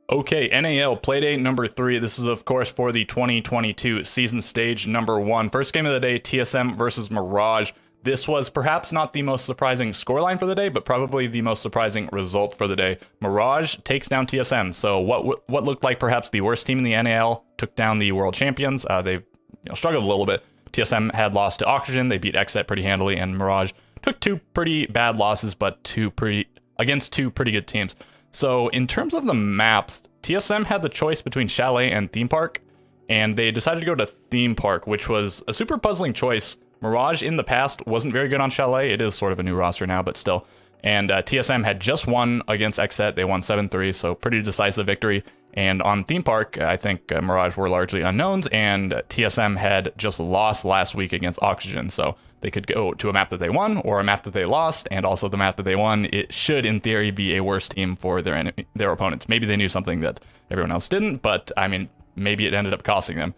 Okay, NAL Playdate number 3. This is, of course, for the 2022 season stage number 1. First game of the day, TSM versus Mirage. This was perhaps not the most surprising scoreline for the day, but probably the most surprising result for the day. Mirage takes down TSM. So what looked like perhaps the worst team in the NAL took down the world champions. They've struggled a little bit. TSM had lost to Oxygen. They beat Xset pretty handily, and Mirage took two pretty bad losses, but against two pretty good teams. So in terms of the maps, TSM had the choice between Chalet and Theme Park, and they decided to go to Theme Park, which was a super puzzling choice. Mirage in the past wasn't very good on Chalet. It is sort of a new roster now, but still. And TSM had just won against Xset. They won 7-3, so pretty decisive victory. And on Theme Park, I think Mirage were largely unknowns, and TSM had just lost last week against Oxygen, so they could go to a map that they won or a map that they lost, and also the map that they won. It should, in theory, be a worse team for their opponents. Maybe they knew something that everyone else didn't, but I mean, maybe it ended up costing them.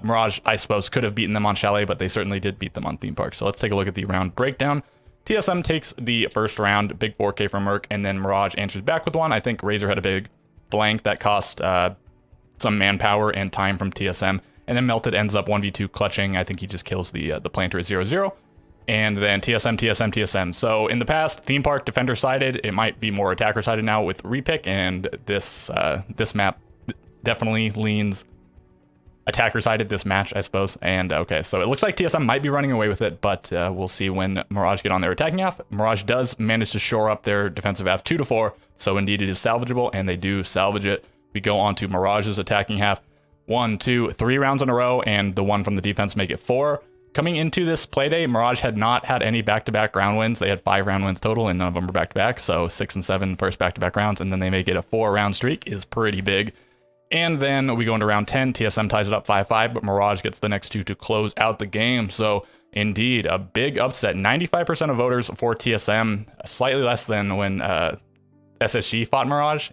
Mirage, I suppose, could have beaten them on Chalet, but they certainly did beat them on Theme Park. So let's take a look at the round breakdown. TSM takes the first round, big 4K from Merc, and then Mirage answers back with one. I think Razor had a big blank that cost some manpower and time from TSM, and then Melted ends up 1v2 clutching. I think he just kills the planter at 0-0, and then TSM. So in the past, Theme Park defender sided. It might be more attacker sided now with repick, and this map definitely leans attacker sided this match, I suppose. And okay, so it looks like TSM might be running away with it, but we'll see when Mirage get on their attacking half. Mirage does manage to shore up their defensive half 2-4, so indeed it is salvageable, and they do salvage it. We go on to Mirage's attacking half. 1, 2, 3 rounds in a row, and the one from the defense make it 4. Coming into this playday, Mirage had not had any back-to-back round wins. They had 5 round wins total, and none of them were back-to-back, so 6 and 7 first back-to-back rounds, and then they make it a 4-round streak is pretty big. And then we go into round 10. TSM ties it up 5-5, but Mirage gets the next 2 to close out the game. So indeed, a big upset. 95% of voters for TSM, slightly less than when SSG fought Mirage,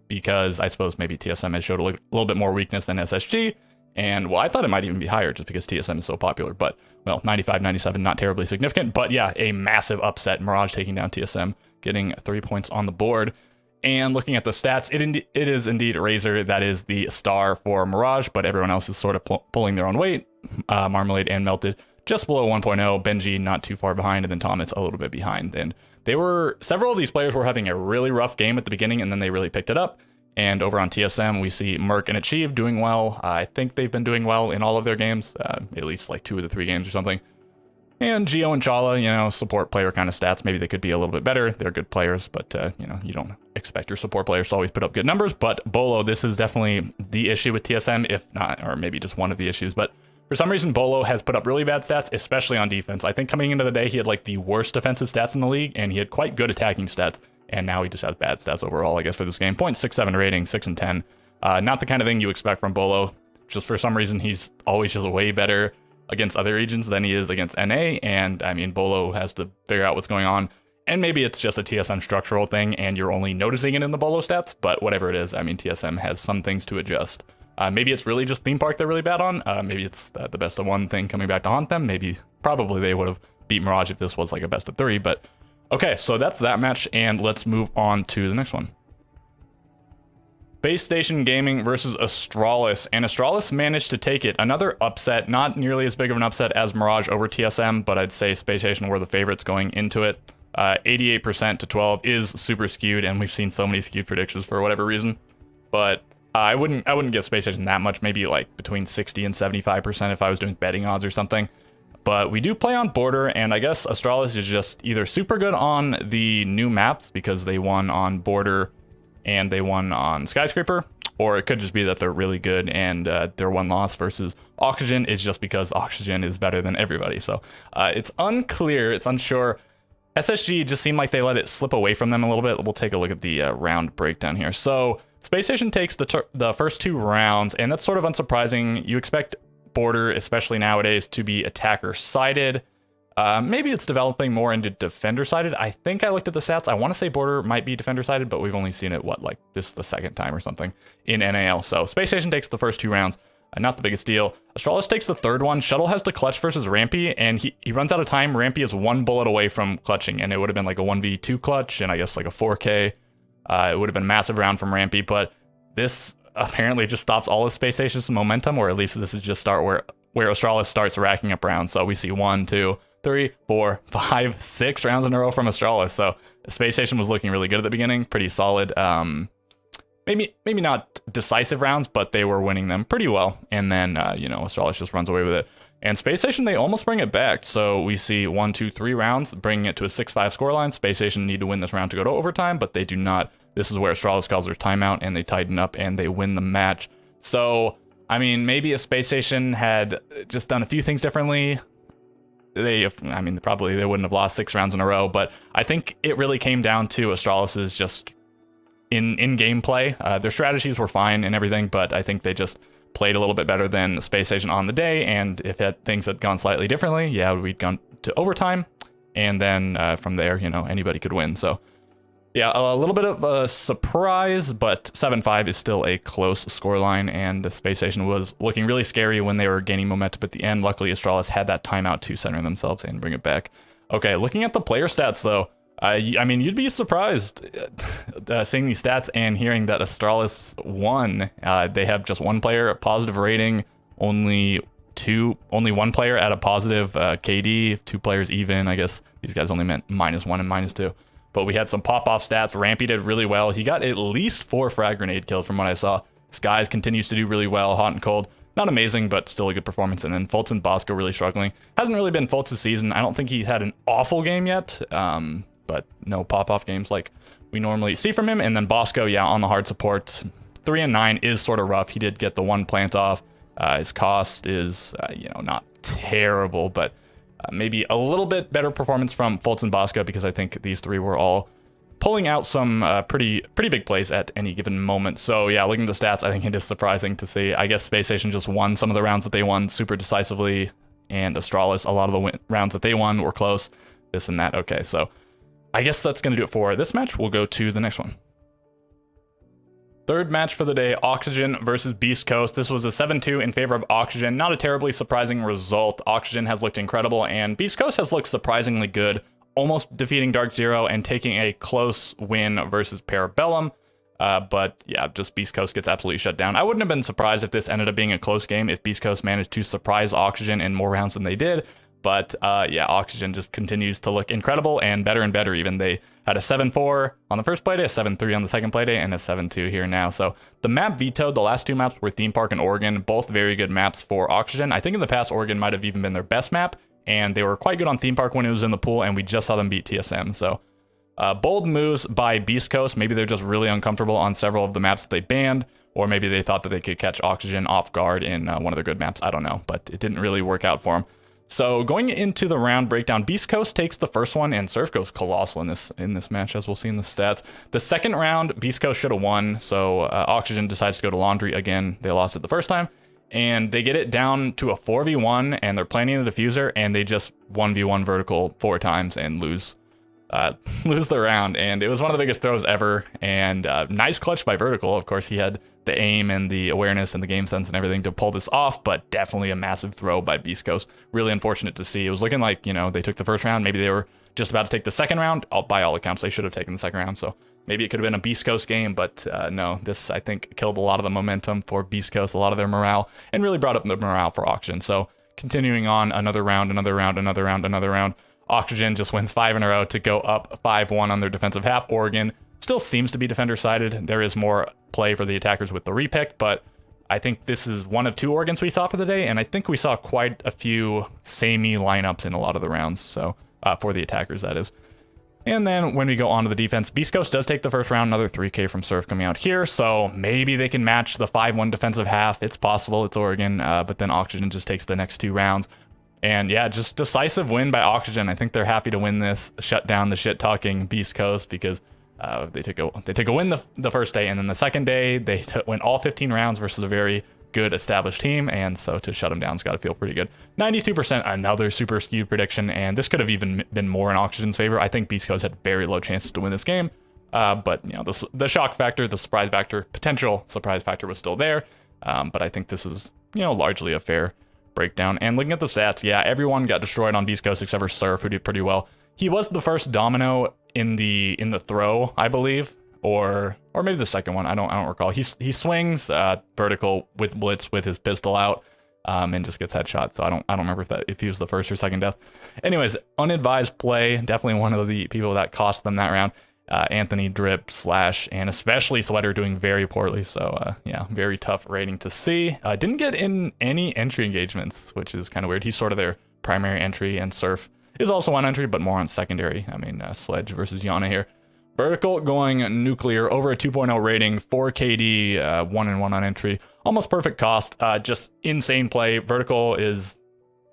because I suppose maybe TSM has showed a little bit more weakness than SSG. And well, I thought it might even be higher just because TSM is so popular. But well, 95, 97, not terribly significant. But yeah, a massive upset. Mirage taking down TSM, getting 3 points on the board. And looking at the stats, it is indeed Razor that is the star for Mirage, but everyone else is sort of pulling their own weight. Marmalade and Melted just below 1.0, Benji not too far behind, and then Thomas a little bit behind. And several of these players were having a really rough game at the beginning, and then they really picked it up. And over on TSM, we see Merc and Achieve doing well. I think they've been doing well in all of their games, at least like 2 of the 3 games or something. And Geo and Chala, support player kind of stats. Maybe they could be a little bit better. They're good players, but, you don't expect your support players to always put up good numbers. But Bolo, this is definitely the issue with TSM, if not, or maybe just one of the issues. But for some reason, Bolo has put up really bad stats, especially on defense. I think coming into the day, he had like the worst defensive stats in the league, and he had quite good attacking stats. And now he just has bad stats overall, I guess, for this game. 0.67 rating, 6 and 10. Not the kind of thing you expect from Bolo. Just for some reason, he's always just way better against other regions than he is against NA, and I mean, Bolo has to figure out what's going on, and maybe it's just a TSM structural thing, and you're only noticing it in the Bolo stats, but whatever it is, I mean, TSM has some things to adjust. Maybe it's really just Theme Park they're really bad on, maybe it's the best of one thing coming back to haunt them, probably they would have beat Mirage if this was like a best of 3, but okay, so that's that match, and let's move on to the next one. Base Station Gaming versus Astralis, and Astralis managed to take it. Another upset, not nearly as big of an upset as Mirage over TSM, but I'd say Space Station were the favorites going into it. 88% to 12 is super skewed, and we've seen so many skewed predictions for whatever reason. But I wouldn't give Space Station that much, maybe like between 60 and 75% if I was doing betting odds or something. But we do play on Border, and I guess Astralis is just either super good on the new maps because they won on Border and they won on Skyscraper, or it could just be that they're really good and their one loss versus Oxygen is just because Oxygen is better than everybody. So it's unclear, it's unsure. SSG just seemed like they let it slip away from them a little bit. We'll take a look at the round breakdown here. So Space Station takes the first 2 rounds, and that's sort of unsurprising. You expect Border, especially nowadays, to be attacker-sided. Maybe it's developing more into defender-sided. I think I looked at the stats. I want to say Border might be defender-sided, but we've only seen it, like this is the 2nd time or something in NAL. So Space Station takes the first 2 rounds. Not the biggest deal. Astralis takes the 3rd one. Shuttle has to clutch versus Rampy, and he runs out of time. Rampy is 1 bullet away from clutching, and it would have been like a 1v2 clutch, and I guess like a 4K. It would have been a massive round from Rampy, but this apparently just stops all of Space Station's momentum, or at least this is just where Astralis starts racking up rounds. So we see 1, 2, 3, 4, 5, 6 rounds in a row from Astralis. So Space Station was looking really good at the beginning, pretty solid. Maybe not decisive rounds, but they were winning them pretty well. And then, Astralis just runs away with it. And Space Station, they almost bring it back. So we see 1, 2, 3 rounds, bringing it to a 6-5 scoreline. Space Station need to win this round to go to overtime, but they do not. This is where Astralis calls their timeout, and they tighten up, and they win the match. So, I mean, maybe if Space Station had just done a few things differently, probably they wouldn't have lost 6 rounds in a row. But I think it really came down to Astralis's just in gameplay. Their strategies were fine and everything, but I think they just played a little bit better than Space Station on the day. And if things had gone slightly differently, yeah, we'd gone to overtime. And then from there, anybody could win. So yeah, a little bit of a surprise, but 7-5 is still a close scoreline, and the Space Station was looking really scary when they were gaining momentum at the end. Luckily, Astralis had that timeout to center themselves and bring it back. Okay, looking at the player stats, though, you'd be surprised seeing these stats and hearing that Astralis won. They have just one player, a positive rating, only one player at a positive KD, 2 players even. I guess these guys only meant -1 and -2. But we had some pop-off stats. Rampy did really well. He got at least 4 frag grenade kills from what I saw. Skies continues to do really well, hot and cold. Not amazing, but still a good performance. And then Fultz and Bosco really struggling. Hasn't really been Fultz's season. I don't think he's had an awful game yet, but no pop-off games like we normally see from him. And then Bosco, yeah, on the hard support. 3 and 9 is sort of rough. He did get the 1 plant off. His cost is, not terrible, but maybe a little bit better performance from Fultz and Bosco, because I think these 3 were all pulling out some pretty big plays at any given moment. So yeah, looking at the stats, I think it is surprising to see. I guess Space Station just won some of the rounds that they won super decisively, and Astralis, a lot of the rounds that they won were close, this and that. Okay, so I guess that's going to do it for this match. We'll go to the next one. Third match for the day, Oxygen versus Beast Coast. This was a 7-2 in favor of Oxygen. Not a terribly surprising result. Oxygen has looked incredible, and Beast Coast has looked surprisingly good, almost defeating Dark Zero and taking a close win versus Parabellum. But yeah, just Beast Coast gets absolutely shut down. I wouldn't have been surprised if this ended up being a close game if Beast Coast managed to surprise Oxygen in more rounds than they did. But yeah, Oxygen just continues to look incredible and better even. They had a 7-4 on the first playday, a 7-3 on the second playday, and a 7-2 here now. So the map vetoed. The last 2 maps were Theme Park and Oregon, both very good maps for Oxygen. I think in the past, Oregon might have even been their best map, and they were quite good on Theme Park when it was in the pool, and we just saw them beat TSM. So bold moves by Beast Coast. Maybe they're just really uncomfortable on several of the maps that they banned, or maybe they thought that they could catch Oxygen off guard in one of their good maps. I don't know, but it didn't really work out for them. So going into the round breakdown, Beast Coast takes the first one, and Surf goes colossal in this match, as we'll see in the stats. The second round, Beast Coast should have won, so Oxygen decides to go to Laundry again. They lost it the first time, and they get it down to a 4v1, and they're planning the diffuser, and they just 1v1 vertical 4 times and lose the round. And it was one of the biggest throws ever, and nice clutch by Vertical. Of course, he had the aim and the awareness and the game sense and everything to pull this off, but definitely a massive throw by Beast Coast. Really unfortunate to see. It was looking like, they took the first round. Maybe they were just about to take the second round. By all accounts, they should have taken the second round. So maybe it could have been a Beast Coast game, but no, this, I think, killed a lot of the momentum for Beast Coast, a lot of their morale, and really brought up the morale for Oxygen. So continuing on, another round. Oxygen just wins 5 in a row to go up 5-1 on their defensive half. Oregon still seems to be defender-sided. There is more play for the attackers with the repick, but I think this is one of 2 Oregons we saw for the day, and I think we saw quite a few samey lineups in a lot of the rounds, so for the attackers, that is. And then when we go on to the defense, Beast Coast does take the first round, another 3K from Surf coming out here, so maybe they can match the 5-1 defensive half. It's possible, it's Oregon, but then Oxygen just takes the next 2 rounds. And yeah, just decisive win by Oxygen. I think they're happy to win this, shut down the shit-talking Beast Coast, because they took a win the first day, and then the second day they went all 15 rounds versus a very good established team, and so to shut them down's got to feel pretty good. 92%, another super skewed prediction, and this could have even been more in Oxygen's favor. I think Beast Coast had very low chances to win this game, but the shock factor, the surprise factor, potential surprise factor was still there, but I think this is largely a fair breakdown. And looking at the stats, yeah, everyone got destroyed on Beast Coast except for Surf, who did pretty well. He was the first domino in the throw, I believe, or maybe the second one. I don't recall. He swings vertical with blitz with his pistol out, and just gets headshot. So I don't remember if he was the first or second death. Anyways, unadvised play. Definitely one of the people that cost them that round. Anthony, Drip, Slash, and especially Sweater doing very poorly. So yeah, very tough rating to see. Didn't get in any entry engagements, which is kind of weird. He's sort of their primary entry, and Surf is also on entry, but more on secondary. I mean, Sledge versus Yana here. Vertical going nuclear, over a 2.0 rating, 4 KD, 1-1 on entry. Almost perfect cost, just insane play. Vertical is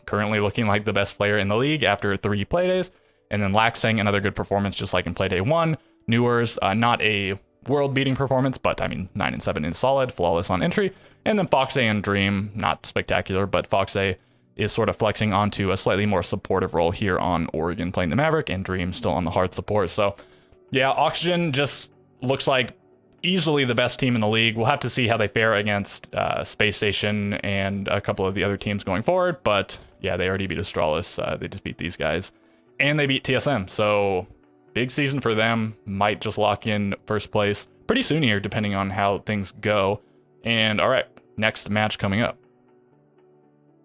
currently looking like the best player in the league after 3 playdays. And then Laxing, another good performance, just like in Playday 1. Newers, not a world-beating performance, but I mean, 9 and 7 is solid, flawless on entry. And then Foxay and Dream, not spectacular, but Foxay is sort of flexing onto a slightly more supportive role here on Oregon, playing the Maverick, and Dream still on the hard support. So yeah, Oxygen just looks like easily the best team in the league. We'll have to see how they fare against Space Station and a couple of the other teams going forward. But yeah, they already beat Astralis. They just beat these guys. And they beat TSM, so big season for them. Might just lock in first place pretty soon here, depending on how things go. And all right, next match coming up.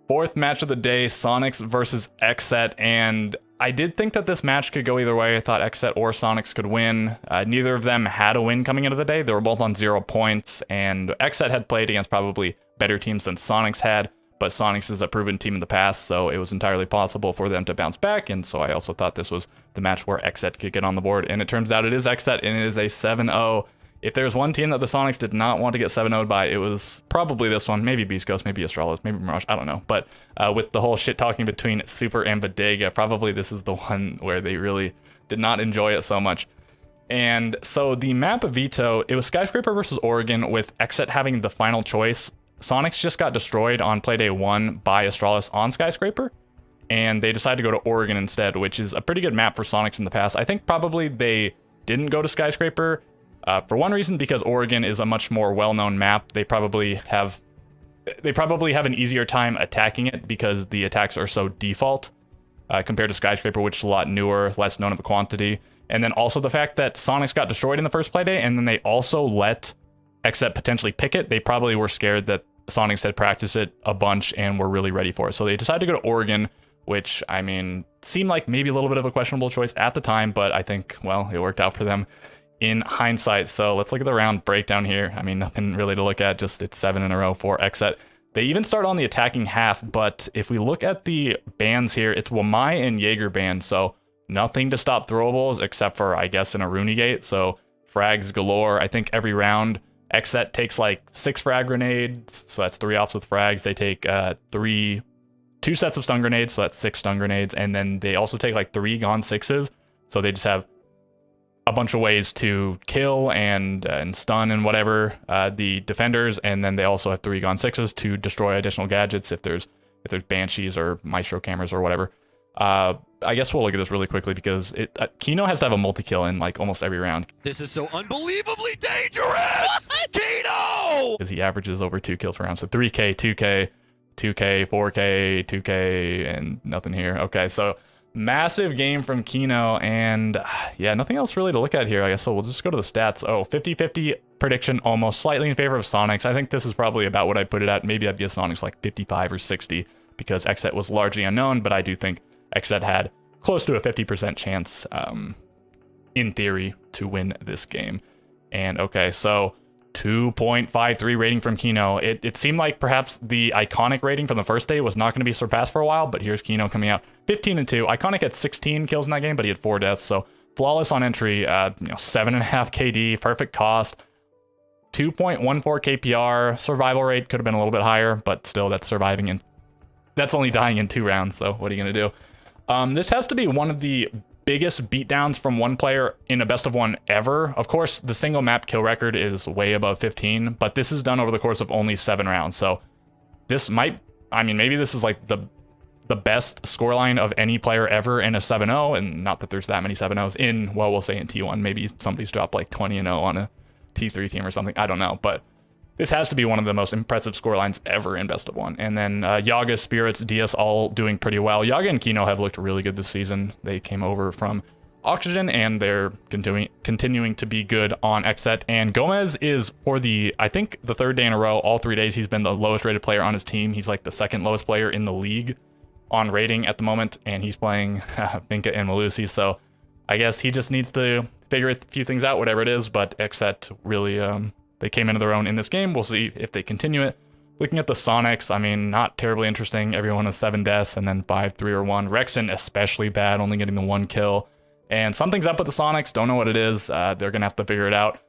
4th match of the day, Sonics versus Xset, and I did think that this match could go either way. I thought Xset or Sonics could win. Neither of them had a win coming into the day. They were both on 0 points, and Xset had played against probably better teams than Sonics had. But Sonics is a proven team in the past, so it was entirely possible for them to bounce back, and so I also thought this was the match where Xset could get on the board, and it turns out it is Xset, and it is a 7-0. If there's one team that the Sonics did not want to get 7-0'd by, it was probably this one. Maybe Beast Ghost, maybe Astralis, maybe Mirage, I don't know. But with the whole shit talking between Super and Bodega, probably this is the one where they really did not enjoy it so much. And so the map of Veto, it was Skyscraper versus Oregon, with Xset having the final choice. Sonics just got destroyed on Playday 1 by Astralis on Skyscraper, and they decided to go to Oregon instead, which is a pretty good map for Sonics in the past. I think probably they didn't go to Skyscraper for one reason, because Oregon is a much more well-known map. They probably have an easier time attacking it because the attacks are so default compared to Skyscraper, which is a lot newer, less known of a quantity. And then also the fact that Sonics got destroyed in the first Playday, and then they also let Xset potentially pick it. They probably were scared that Sonics had practiced it a bunch and were really ready for it. So they decided to go to Oregon, which, I mean, seemed like maybe a little bit of a questionable choice at the time, but I think, well, it worked out for them in hindsight. So let's look at the round breakdown here. I mean, nothing really to look at, just it's 7 in a row for Xset. They even start on the attacking half, but if we look at the bans here, it's Wamai and Jaeger banned, so nothing to stop throwables except for, I guess, an Aruni gate. So frags galore, I think every round. Xset takes like 6 frag grenades, so that's 3 offs with frags. They take 2 sets of stun grenades, so that's 6 stun grenades, and then they also take like 3 gone 6s, so they just have a bunch of ways to kill and stun and whatever the defenders, and then they also have 3 gone 6s to destroy additional gadgets if there's banshees or maestro cameras or whatever. I guess we'll look at this really quickly because Kino has to have a multi-kill in like almost every round. This is so unbelievably dangerous! Kino! Because he averages over 2 kills per round. So 3K, 2K, 2K, 4K, 2K, and nothing here. Okay, so massive game from Kino, and yeah, nothing else really to look at here, I guess. So we'll just go to the stats. Oh, 50-50 prediction, almost slightly in favor of Sonics. I think this is probably about what I put it at. Maybe I'd give Sonics like 55 or 60 because Xset was largely unknown, but I do think Xset had close to a 50% chance, in theory, to win this game. And okay, so 2.53 rating from Kino. It seemed like perhaps the Iconic rating from the first day was not going to be surpassed for a while, but here's Kino coming out 15 and 2. Iconic had 16 kills in that game, but he had 4 deaths, so flawless on entry. 7.5 KD, perfect cost, 2.14 KPR. Survival rate could have been a little bit higher, but still, that's surviving, and that's only dying in 2 rounds. So what are you gonna do? This has to be one of the biggest beatdowns from one player in a best of one ever. Of course, the single map kill record is way above 15, but this is done over the course of only 7 rounds. So this might, I mean, maybe this is like the best scoreline of any player ever in a 7-0, and not that there's that many 7-0s in, well, we'll say in T1. Maybe somebody's dropped like 20-0 on a T3 team or something. I don't know, but this has to be one of the most impressive scorelines ever in best of one. And then Yaga, Spirits, DS all doing pretty well. Yaga and Kino have looked really good this season. They came over from Oxygen, and they're continuing to be good on XSET. And Gomez is, for the, I think, the third day in a row, all 3 days, he's been the lowest rated player on his team. He's like the second lowest player in the league on rating at the moment, and he's playing Binka and Malusi. So I guess he just needs to figure a few things out, whatever it is. But XSET really, they came into their own in this game. We'll see if they continue it. Looking at the Sonics, I mean, not terribly interesting. Everyone has 7 deaths and then 5, 3, or 1. Rexon especially bad, only getting the 1 kill. And something's up with the Sonics. Don't know what it is. They're going to have to figure it out.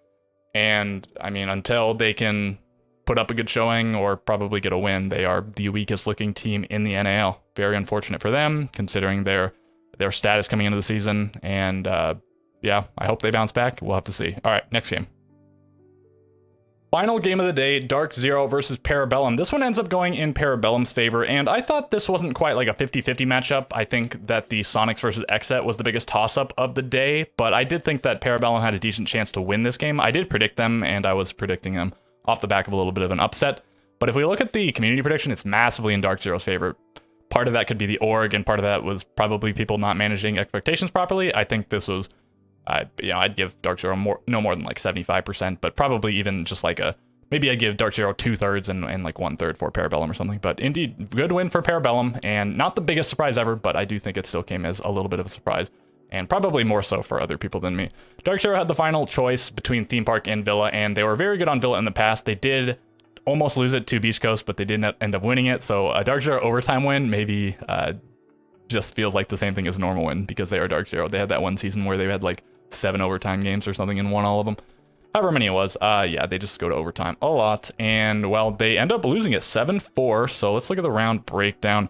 And, I mean, until they can put up a good showing or probably get a win, they are the weakest looking team in the NAL. Very unfortunate for them, considering their status coming into the season. And, yeah, I hope they bounce back. We'll have to see. All right, next game. Final game of the day, Dark Zero versus Parabellum. This one ends up going in Parabellum's favor, and I thought this wasn't quite like a 50-50 matchup. I think that the Sonics versus XSET was the biggest toss-up of the day, but I did think that Parabellum had a decent chance to win this game. I did predict them, and I was predicting them off the back of a little bit of an upset. But if we look at the community prediction, it's massively in Dark Zero's favor. Part of that could be the org, and part of that was probably people not managing expectations properly. I think this was... I'd give Dark Zero no more than like 75%, but probably even just like maybe I'd give Dark Zero 2/3 and like 1/3 for Parabellum or something. But indeed, good win for Parabellum, and not the biggest surprise ever, but I do think it still came as a little bit of a surprise, and probably more so for other people than me. Dark Zero had the final choice between Theme Park and Villa, and they were very good on Villa in the past. They did almost lose it to Beast Coast, but they didn't end up winning it. So a Dark Zero overtime win maybe just feels like the same thing as a normal win because they are Dark Zero. They had that one season where they had like 7 overtime games or something and won all of them. However many it was. Yeah, they just go to overtime a lot. And, well, they end up losing it 7-4. So let's look at the round breakdown.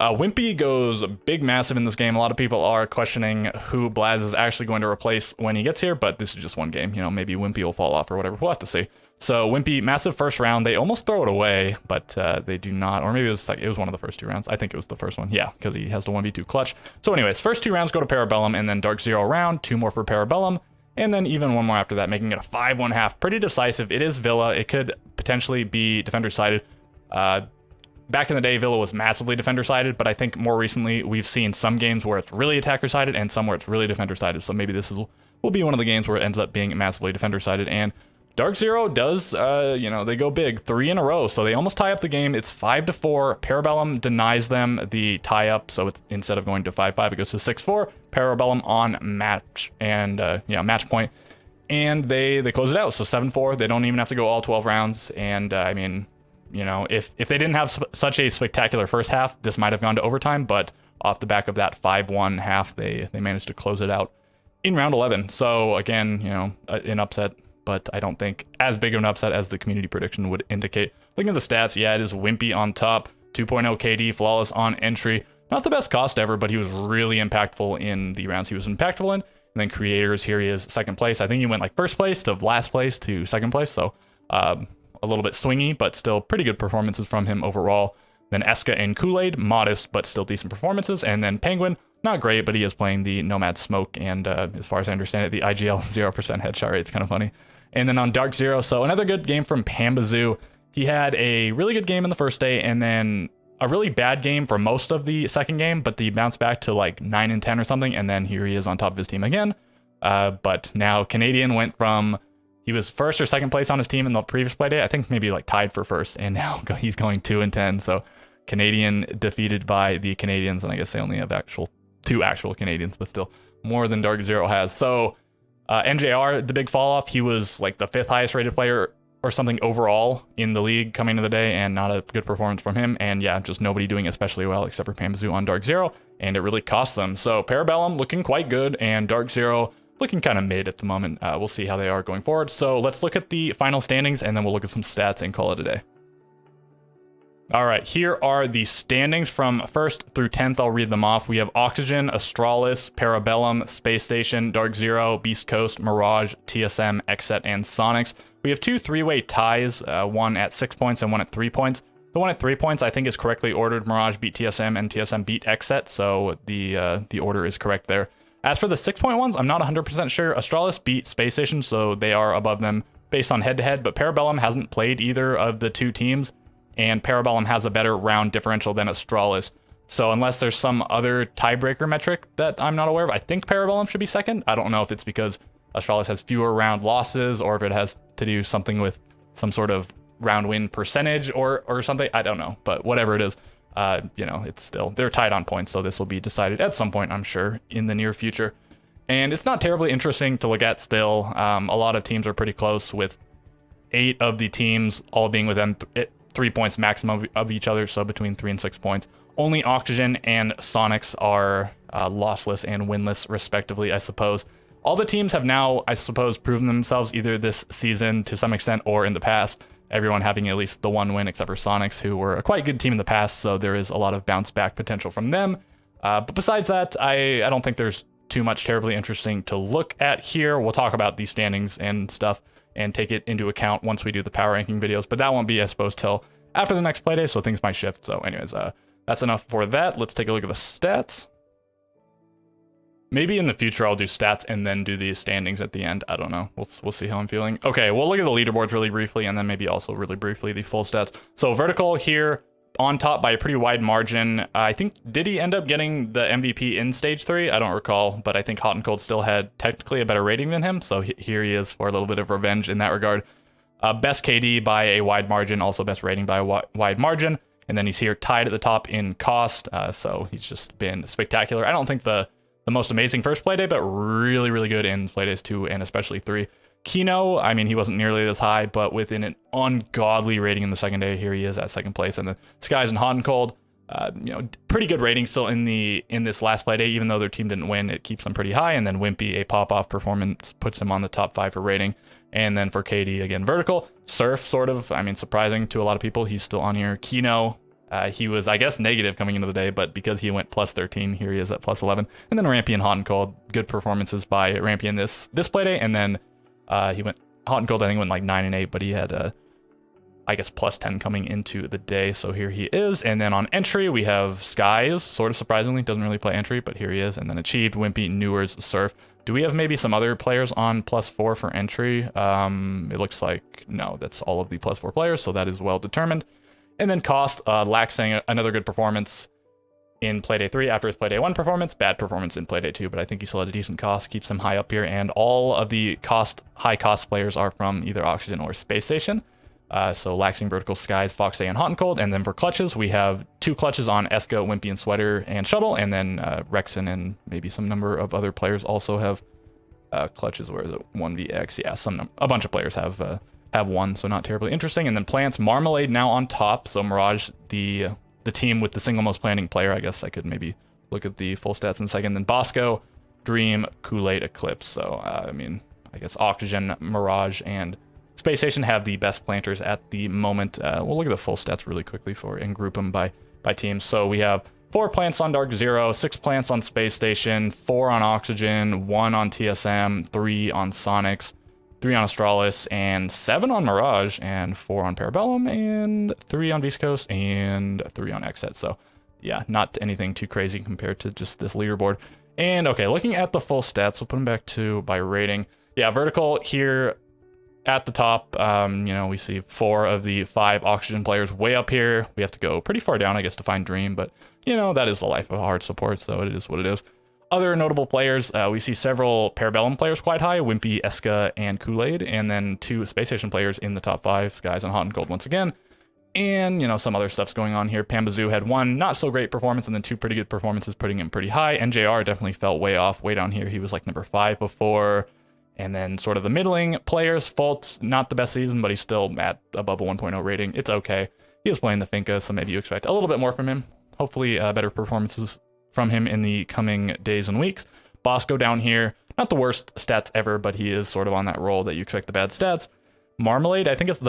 Wimpy goes big massive in this game. A lot of people are questioning who Blaz is actually going to replace when he gets here, but this is just one game. You know, maybe Wimpy will fall off or whatever. We'll have to see. So Wimpy, massive first round. They almost throw it away, but they do not. Or maybe it was one of the first 2 rounds. I think it was the first one. Yeah, because he has the 1v2 clutch. So anyways, first 2 rounds go to Parabellum, and then Dark Zero round, 2 more for Parabellum, and then even 1 more after that, making it a 5-1 half. Pretty decisive. It is Villa. It could potentially be defender-sided. Back in the day, Villa was massively defender-sided, but I think more recently we've seen some games where it's really attacker-sided and some where it's really defender-sided. So maybe this will be one of the games where it ends up being massively defender-sided. And Dark Zero does, they go big 3 in a row, so they almost tie up the game. It's 5-4. Parabellum denies them the tie-up, so it's, instead of going to 5-5, it goes to 6-4. Parabellum on match and match point, and they close it out. So 7-4. They don't even have to go all 12 rounds. And I mean, you know, if they didn't have such a spectacular first half, this might have gone to overtime. But off the back of that 5-1 half, they managed to close it out in round 11. So again, you know, an upset, but I don't think as big of an upset as the community prediction would indicate. Looking at the stats, yeah, it is Wimpy on top, 2.0 KD, flawless on entry. Not the best cost ever, but he was really impactful in the rounds he was impactful in. And then Creators, here he is, second place. I think he went like first place to last place to second place. So a little bit swingy, but still pretty good performances from him overall. Then Eska and Kool-Aid, modest, but still decent performances. And then Penguin, not great, but he is playing the Nomad Smoke. And as far as I understand it, the IGL 0% headshot rate. It's kind of funny. And then on Dark Zero, so another good game from Pambazoo. He had a really good game in the first day, and then a really bad game for most of the second game, but he bounced back to like 9 and 10 or something, and then here he is on top of his team again. But now Canadian went from, he was first or second place on his team in the previous play day, I think maybe like tied for first, and now he's going 2 and 10. So Canadian defeated by the Canadians, and I guess they only have 2 actual Canadians, but still more than Dark Zero has. So NJR, the big fall off, he was like the 5th highest rated player or something overall in the league coming to the day, and not a good performance from him. And yeah, just nobody doing especially well except for Pambazoo on Dark Zero, and it really cost them. So Parabellum looking quite good, and Dark Zero looking kind of mid at the moment. We'll see how they are going forward. So let's look at the final standings, and then we'll look at some stats and call it a day. All right, here are the standings from 1st through 10th. I'll read them off. We have Oxygen, Astralis, Parabellum, Space Station, Dark Zero, Beast Coast, Mirage, TSM, XSET, and Sonics. We have 2 3-way ties, one at 6 points and one at 3 points. The one at 3 points I think is correctly ordered. Mirage beat TSM and TSM beat XSET, so the order is correct there. As for the 6-point ones, I'm not 100% sure. Astralis beat Space Station, so they are above them based on head-to-head, but Parabellum hasn't played either of the 2 teams, and Parabellum has a better round differential than Astralis. So unless there's some other tiebreaker metric that I'm not aware of, I think Parabellum should be second. I don't know if it's because Astralis has fewer round losses or if it has to do something with some sort of round win percentage or something. I don't know, but whatever it is, it's still, they're tied on points. So this will be decided at some point, I'm sure, in the near future. And it's not terribly interesting to look at still. A lot of teams are pretty close, with 8 of the teams all being within 3 points maximum of each other. So between 3 and 6 points. Only Oxygen and Sonics are lossless and winless, respectively, I suppose. All the teams have now, I suppose, proven themselves either this season to some extent or in the past. Everyone having at least the one win, except for Sonics, who were a quite good team in the past, so there is a lot of bounce back potential from them. But besides that, I don't think there's too much terribly interesting to look at here. We'll talk about the standings and stuff and take it into account once we do the power ranking videos, but that won't be, I suppose, till after the next playday, so things might shift. So anyways, that's enough for that. Let's take a look at the stats. Maybe in the future I'll do stats and then do the standings at the end. I don't know. We'll see how I'm feeling. Okay, we'll look at the leaderboards really briefly and then maybe also really briefly the full stats. So Vertical here on top by a pretty wide margin. I think, did he end up getting the MVP in stage 3? I don't recall, but I think Hot and Cold still had technically a better rating than him. So here he is for a little bit of revenge in that regard. Best KD by a wide margin, also best rating by a wide margin. And then he's here tied at the top in cost. So he's just been spectacular. I don't think the most amazing first playday, but really, really good in playdays 2 and especially 3. Kino, I mean, he wasn't nearly this high, but within an ungodly rating in the second day, here he is at second place. And the Skies and Hot and Cold, pretty good rating still in this last playday, even though their team didn't win, it keeps them pretty high. And then Wimpy, a pop-off performance, puts him on the top 5 for rating. And then for KD, again, Vertical. Surf, sort of, I mean, surprising to a lot of people, he's still on here. Kino, he was, I guess, negative coming into the day, but because he went plus 13, here he is at plus 11. And then Rampy and Hot and Cold, good performances by Rampy in this playday. And then he went Hot and Cold, I think went like 9 and 8, but he had, I guess, plus 10 coming into the day. So here he is. And then on entry, we have Skies, sort of surprisingly, doesn't really play entry, but here he is. And then Achieved, Wimpy, Newers, Surf. Do we have maybe some other players on plus 4 for entry? It looks like no, that's all of the plus 4 players, so that is well determined. And then Cost, Laxing, another good performance in Playday 3 after his Playday 1 performance. Bad performance in Playday 2, but I think he still had a decent cost, keeps him high up here. And all of the high cost players are from either Oxygen or Space Station. So Laxing, Vertical, Skies, Foxay, and Hot and Cold. And then for clutches, we have 2 clutches on Esco, Wimpy, and Sweater, and Shuttle. And then Rexon and maybe some number of other players also have clutches. Where is it? 1vx. Yeah, a bunch of players have one, so not terribly interesting. And then Plants, Marmalade now on top. So Mirage, the team with the single most planning player. I guess I could maybe look at the full stats in a second. Then Bosco, Dream, Kool-Aid, Eclipse. So I mean, I guess Oxygen, Mirage, and Space Station have the best planters at the moment. We'll look at the full stats really quickly and group them by teams. So we have 4 plants on Dark Zero, 6 plants on Space Station, 4 on Oxygen, 1 on TSM, 3 on Sonics, 3 on Astralis, and 7 on Mirage, and 4 on Parabellum, and 3 on Beast Coast, and 3 on Xset. So yeah, not anything too crazy compared to just this leaderboard. And okay, looking at the full stats, we'll put them back to by rating. Yeah, Vertical here at the top, we see 4 of the 5 Oxygen players way up here. We have to go pretty far down, I guess, to find Dream, but that is the life of hard support, so it is what it is. Other notable players, we see several Parabellum players quite high, Wimpy, Eska, and Kool-Aid, and then 2 Space Station players in the top 5, Skies and Hot and Cold once again. And, some other stuff's going on here. Pambazoo had 1 not so great performance and then 2 pretty good performances, putting him pretty high. NJR definitely felt way off, way down here. He was like number 5 before. And then sort of the middling players, Fault, not the best season, but he's still at above a 1.0 rating. It's okay. He was playing the Finca, so maybe you expect a little bit more from him. Hopefully better performances from him in the coming days and weeks. Bosco down here, not the worst stats ever, but he is sort of on that roll that you expect the bad stats. Marmalade, I think it's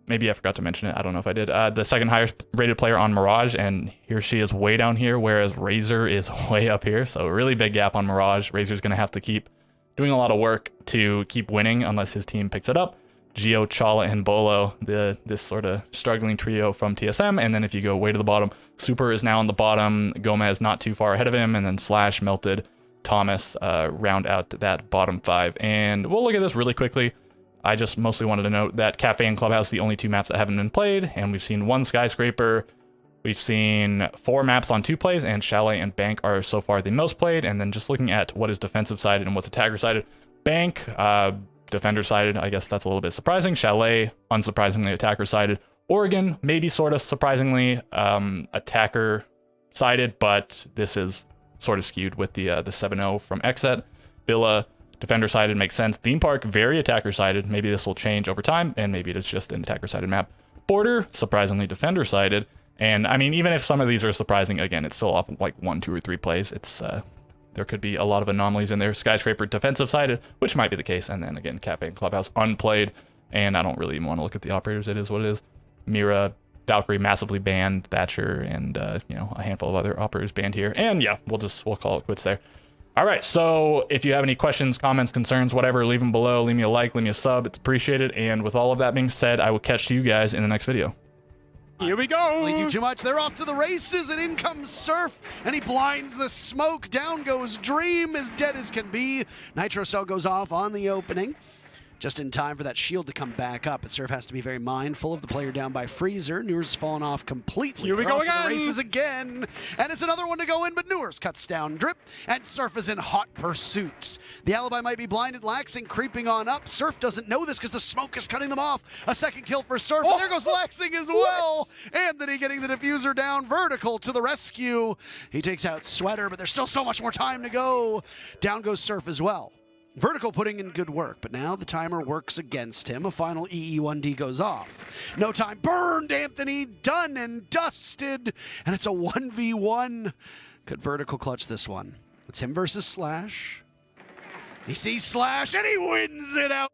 maybe I forgot to mention it. I don't know if I did. The second highest rated player on Mirage, and here she is way down here, whereas Razor is way up here. So a really big gap on Mirage. Razor's going to have to keep doing a lot of work to keep winning unless his team picks it up. Gio, Chala, and Bolo, this sort of struggling trio from TSM. And then if you go way to the bottom, Super is now on the bottom, Gomez not too far ahead of him, and then Slash, Melted, Thomas round out that bottom 5. And we'll look at this really quickly. I just mostly wanted to note that Cafe and Clubhouse, the only 2 maps that haven't been played, and we've seen 1 Skyscraper, We've seen 4 maps on 2 plays, and Chalet and Bank are so far the most played. And then just looking at what is defensive sided and what's attacker sided, Bank, defender sided, I guess that's a little bit surprising. Chalet, unsurprisingly, attacker sided. Oregon, maybe sort of surprisingly, attacker sided, but this is sort of skewed with the 7-0 from Exet. Villa, defender sided, makes sense. Theme Park, very attacker sided. Maybe this will change over time, and maybe it's just an attacker sided map. Border, surprisingly defender sided. And I mean, even if some of these are surprising, again, it's still off like 1, 2, or 3 plays. It's there could be a lot of anomalies in there. Skyscraper defensive sided, which might be the case. And then again, Cafe and Clubhouse unplayed. And I don't really even want to look at the operators. It is what it is. Mira, Valkyrie massively banned, Thatcher, and you know, a handful of other operators banned here. And yeah, we'll call it quits there. All right, so if you have any questions, comments, concerns, whatever, leave them below. Leave me a like, leave me a sub. It's appreciated. And with all of that being said, I will catch you guys in the next video. Here we go. They do too much. They're off to the races, and in comes Surf, and he blinds the smoke. Down goes Dream, as dead as can be. Nitro Cell goes off on the opening, just in time for that shield to come back up. But Surf has to be very mindful of the player down by Freezer. Newer's fallen off completely. Here we go again. The races again, and it's another one to go in, but Newer's cuts down Drip, and Surf is in hot pursuit. The Alibi might be blinded. Laxing creeping on up. Surf doesn't know this because the smoke is cutting them off. A second kill for Surf, and there goes Laxing as well. Anthony getting the diffuser down. Vertical to the rescue. He takes out Sweater, but there's still so much more time to go. Down goes Surf as well. Vertical putting in good work, but now the timer works against him. A final EE1D goes off. No time. Burned Anthony, done and dusted. And it's a 1v1. Could Vertical clutch this one? It's him versus Slash. He sees Slash, and he wins it out.